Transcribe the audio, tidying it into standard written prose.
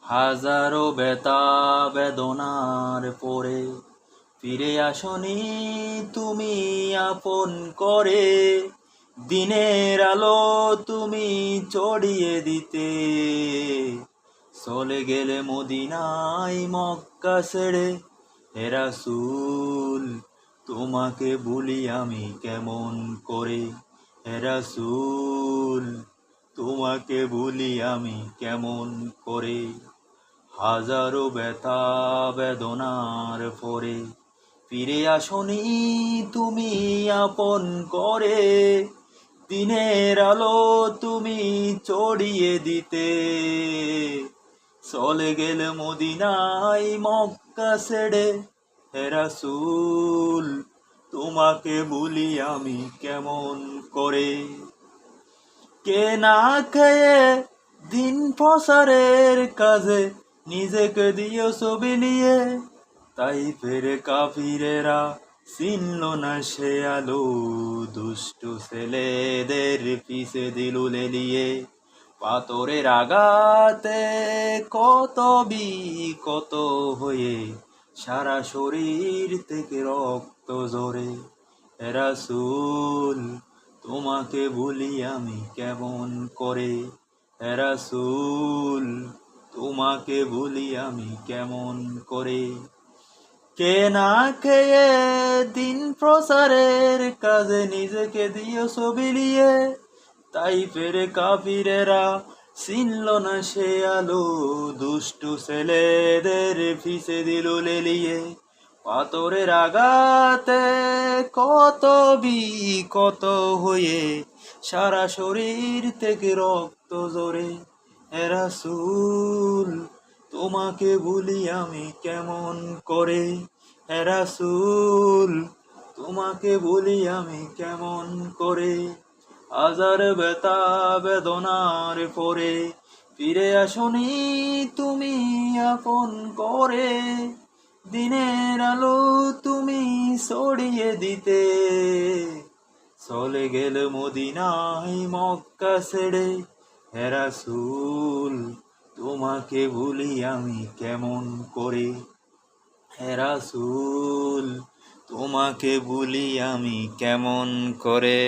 হাজারো ব্যথা বেদনার পরে ফিরে আসনি তুমি আপন করে। দিনের আলো তুমি ছড়িয়ে দিতে চলে গেলে মদিনায় মক্কা ছেড়ে। হে রাসূল তোমাকে ভুলি আমি কেমন করে। হে রাসূল তোমাকে ভুলি আমি কেমন করে। হাজারো ব্যথা বেদনার পরে ফিরে আসনি তুমি আপন করে। দিনের আলো তুমি ছড়িয়ে দিতে চলে গেলে মদিনায় মক্কা ছেড়ে। হে রাসূল তোমাকে ভুলি আমি কেমন করে। কে না খেয়ে দিন প্রসারের কাজে নিজেকে দিয়েছো বিলিয়ে। তাই ফেরে কাফিরেরা চিনল না সে আলো, দুষ্টু ছেলেদের পিছে দিল লেলিয়ে। পাথরের আঘাতে কত কত হয়ে সারা শরীর থেকে রক্ত ঝরে। হে রাসূল তোমাকে ভুলি আমি কেমন করে। হে রাসূল তোমাকে ভুলি আমি কেমন করে। কে না খেয়ে দিন প্রসারের কাজে নিজেকে দিয়েছো বিলিয়ে। তাই ফেরে কাফিরেরা চিনল না সে আলো, দুষ্টু ছেলেদের পিছে দিল লেলিয়ে। পাথরের আঘাতে কত কত হয়ে সারা শরীর থেকে রক্ত ঝরে। হে রাসূল তোমাকে ভুলি আমি কেমন করে। হে রাসূল তোমাকে ভুলি আমি কেমন করে। হাজার ব্যথা বেদনার পরে ফিরে আসনি তুমি আপন করে। দিনের আলো তুমি ছড়িয়ে দিতে চলে গেলে মদিনায় মক্কা ছেড়ে। হে রাসূল তোমাকে ভুলি আমি কেমন করে। হে রাসূল তোমাকে ভুলি আমি কেমন করে।